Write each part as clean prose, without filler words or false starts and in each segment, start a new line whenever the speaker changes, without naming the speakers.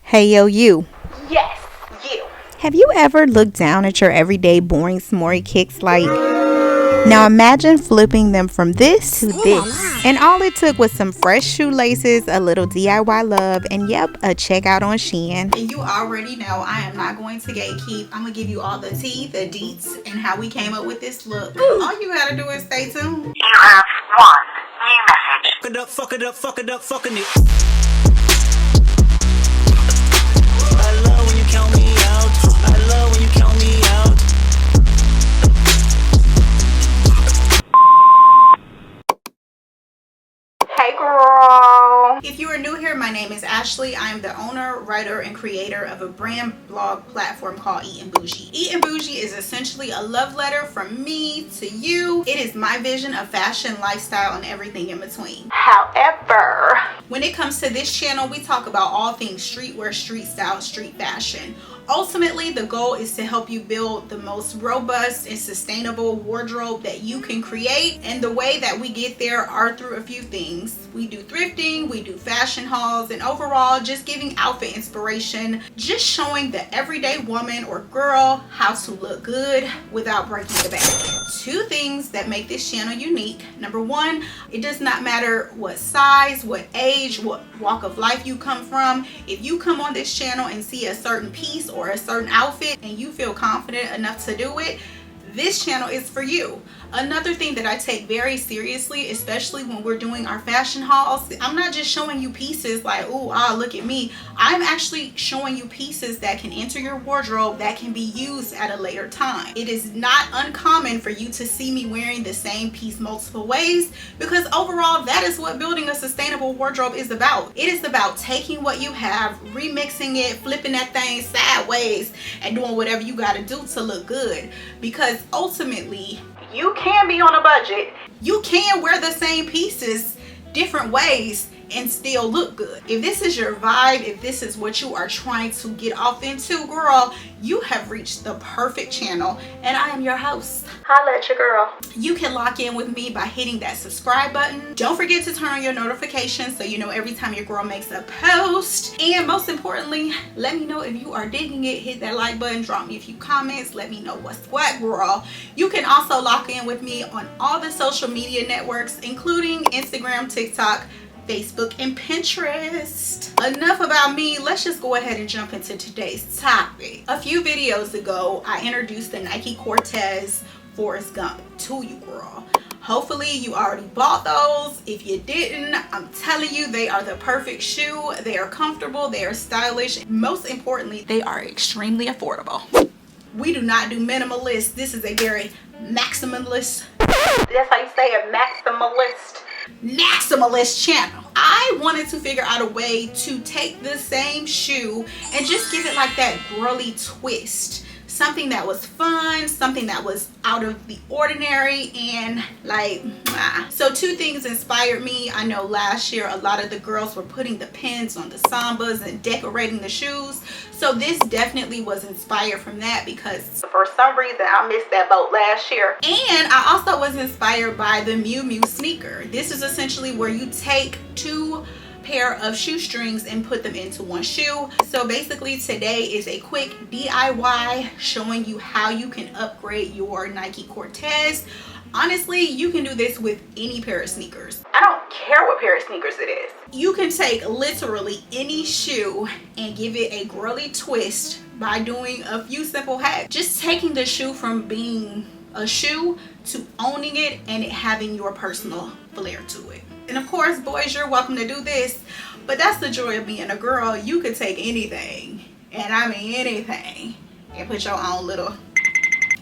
Hey yo, you.
Yes, you.
Have you ever looked down at your everyday boring s'more kicks like, now imagine flipping them from this to this. And all it took was some fresh shoelaces, a little DIY love, and yep, a checkout on Shein.
And you already know I am not going to gatekeep. I'm going to give you all the tea, the deets, and how we came up with this look. All you got to do is stay tuned.
You have one new message.
Fuck it up, fuck it up, fuck it up, fucking it. I love when you count me out. I love when you count me out.
Hey girl. If you are new here, my name is Ashley. I am the owner, writer, and creator of a brand blog platform called Eat & Bougie. Eat & Bougie is essentially a love letter from me to you. It is my vision of fashion, lifestyle, and everything in between. However, when it comes to this channel, we talk about all things streetwear, street style, street fashion. Ultimately, the goal is to help you build the most robust and sustainable wardrobe that you can create. And the way that we get there are through a few things. We do thrifting, we do fashion hauls, and overall just giving outfit inspiration, just showing the everyday woman or girl how to look good without breaking the bank. Two things that make this channel unique. Number one, it does not matter what size, what age, what walk of life you come from. If you come on this channel and see a certain piece or a certain outfit and you feel confident enough to do it, this channel is for you. Another thing that I take very seriously, especially when we're doing our fashion hauls, I'm not just showing you pieces like, oh, look at me. I'm actually showing you pieces that can enter your wardrobe that can be used at a later time. It is not uncommon for you to see me wearing the same piece multiple ways, because overall, that is what building a sustainable wardrobe is about. It is about taking what you have, remixing it, flipping that thing sideways, and doing whatever you got to do to look good. Because ultimately, you can be on a budget. You can wear the same pieces different ways and still look good. If this is your vibe, if this is what you are trying to get off into, girl, you have reached the perfect channel, and I am your host. Holla at your girl. You can lock in with me by hitting that subscribe button. Don't forget to turn on your notifications so you know every time your girl makes a post. And most importantly, let me know if you are digging it. Hit that like button, drop me a few comments, let me know what's what, girl. You can also lock in with me on all the social media networks, including Instagram, TikTok, Facebook, and Pinterest. Enough about me. Let's just go ahead and jump into today's topic. A few videos ago, I introduced the Nike Cortez Forrest Gump to you, girl. Hopefully you already bought those. If you didn't, I'm telling you, they are the perfect shoe. They are comfortable, they are stylish. Most importantly, they are extremely affordable. We do not do minimalist. This is a very maximalist. That's how you say it, maximalist channel. I wanted to figure out a way to take the same shoe and just give it like that girly twist. Something that was fun, something that was out of the ordinary, and like, So two things inspired me. I know last year a lot of the girls were putting the pins on the Sambas and decorating the shoes. So this definitely was inspired from that, because for some reason I missed that boat last year. And I also was inspired by the Miu Miu sneaker. This is essentially where you take two pair of shoestrings and put them into one shoe. So basically today is a quick DIY showing you how you can upgrade your Nike Cortez. Honestly, you can do this with any pair of sneakers. I don't care what pair of sneakers it is. You can take literally any shoe and give it a girly twist by doing a few simple hacks. Just taking the shoe from being a shoe to owning it and it having your personal flair to it. And of course, boys, you're welcome to do this, but that's the joy of being a girl. You could take anything, and I mean anything, and put your own little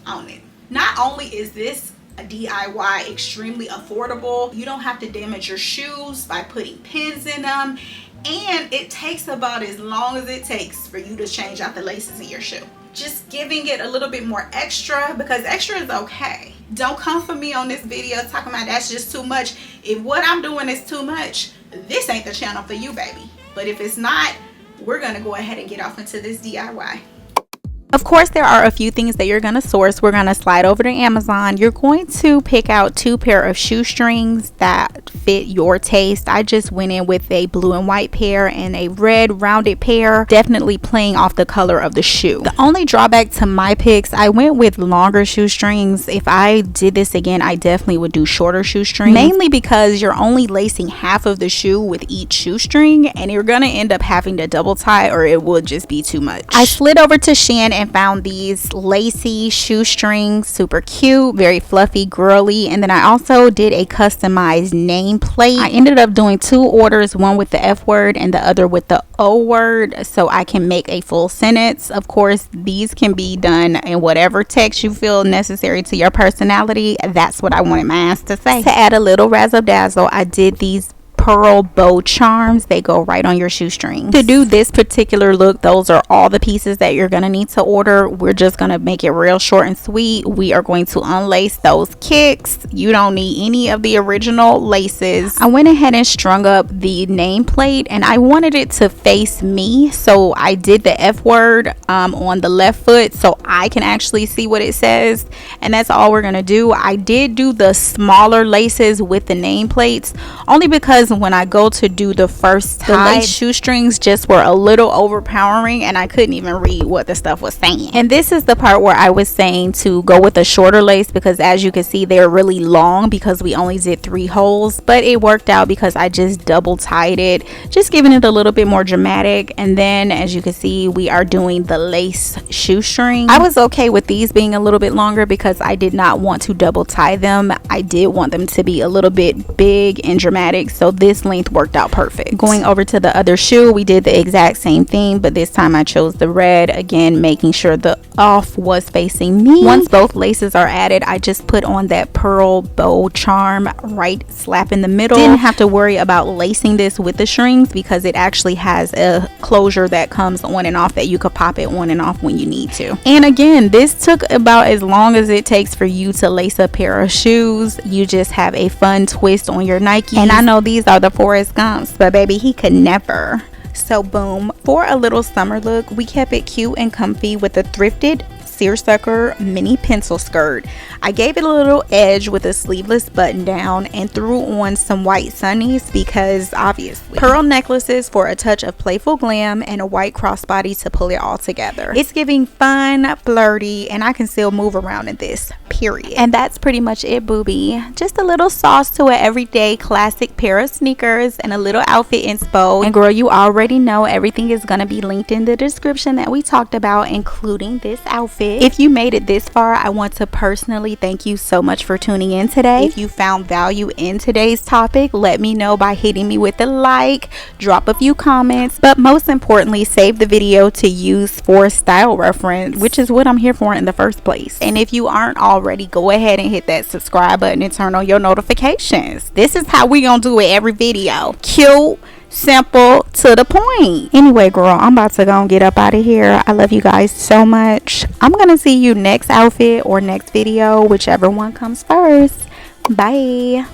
on it. Not only is this a DIY extremely affordable, you don't have to damage your shoes by putting pins in them, and it takes about as long as it takes for you to change out the laces in your shoe. Just giving it a little bit more extra, because extra is okay. Don't come for me on this video talking about that's just too much. If what I'm doing is too much, this ain't the channel for you, baby. But if it's not, we're gonna go ahead and get off into this DIY.
Of course, there are a few things that you're going to source. We're going to slide over to Amazon. You're going to pick out 2 pair of shoestrings that fit your taste. I just went in with a blue and white pair and a red rounded pair, definitely playing off the color of the shoe. The only drawback to my picks, I went with longer shoestrings. If I did this again, I definitely would do shorter shoestrings, mainly because you're only lacing half of the shoe with each shoestring, and you're going to end up having to double tie, or it would just be too much. I slid over to Shein and found these lacy shoestrings, super cute, very fluffy, girly. And then I also did a customized nameplate. I ended up doing 2 orders, one with the F word and the other with the O word, so I can make a full sentence. Of course, these can be done in whatever text you feel necessary to your personality. That's what I wanted my ass to say. To add a little razzle dazzle, I did these pearl bow charms. They go right on your shoestring. To do this particular look, those are all the pieces that you're gonna need to order. We're just gonna make it real short and sweet. We are going to unlace those kicks. You don't need any of the original laces. I went ahead and strung up the nameplate, and I wanted it to face me, so I did the F word on the left foot so I can actually see what it says, and that's all we're gonna do. I did do the smaller laces with the nameplates only because when I go to do the first tie, the lace shoestrings just were a little overpowering and I couldn't even read what the stuff was saying. And this is the part where I was saying to go with a shorter lace, because as you can see, they're really long because we only did 3 holes, but it worked out because I just double tied it, just giving it a little bit more dramatic. And then as you can see, we are doing the lace shoestring. I was okay with these being a little bit longer because I did not want to double tie them. I did want them to be a little bit big and dramatic, so this length worked out perfect. Going over to the other shoe, we did the exact same thing, but this time I chose the red, again making sure the off was facing me. Once both laces are added, I just put on that pearl bow charm right slap in the middle. Didn't have to worry about lacing this with the strings because it actually has a closure that comes on and off that you could pop it on and off when you need to. And again, this took about as long as it takes for you to lace a pair of shoes. You just have a fun twist on your Nike, and I know these are the Forrest Gumps, but baby, he could never. So boom, for a little summer look, we kept it cute and comfy with a thrifted seersucker mini pencil skirt. I gave it a little edge with a sleeveless button down and threw on some white sunnies because obviously. Pearl necklaces for a touch of playful glam, and a white crossbody to pull it all together. It's giving fun, flirty, and I can still move around in this, period. And that's pretty much it, booby. Just a little sauce to an everyday classic pair of sneakers and a little outfit inspo. And girl, you already know everything is gonna be linked in the description that we talked about, including this outfit. If you made it this far, I want to personally thank you so much for tuning in today. If you found value in today's topic, let me know by hitting me with a like, drop a few comments, but most importantly, save the video to use for style reference, which is what I'm here for in the first place. And if you aren't already, go ahead and hit that subscribe button and turn on your notifications. This is how we gonna do it every video. Cute, simple, to the point. Anyway, girl, I'm about to go and get up out of here. I love you guys so much. I'm gonna see you next outfit or next video, whichever one comes first. Bye.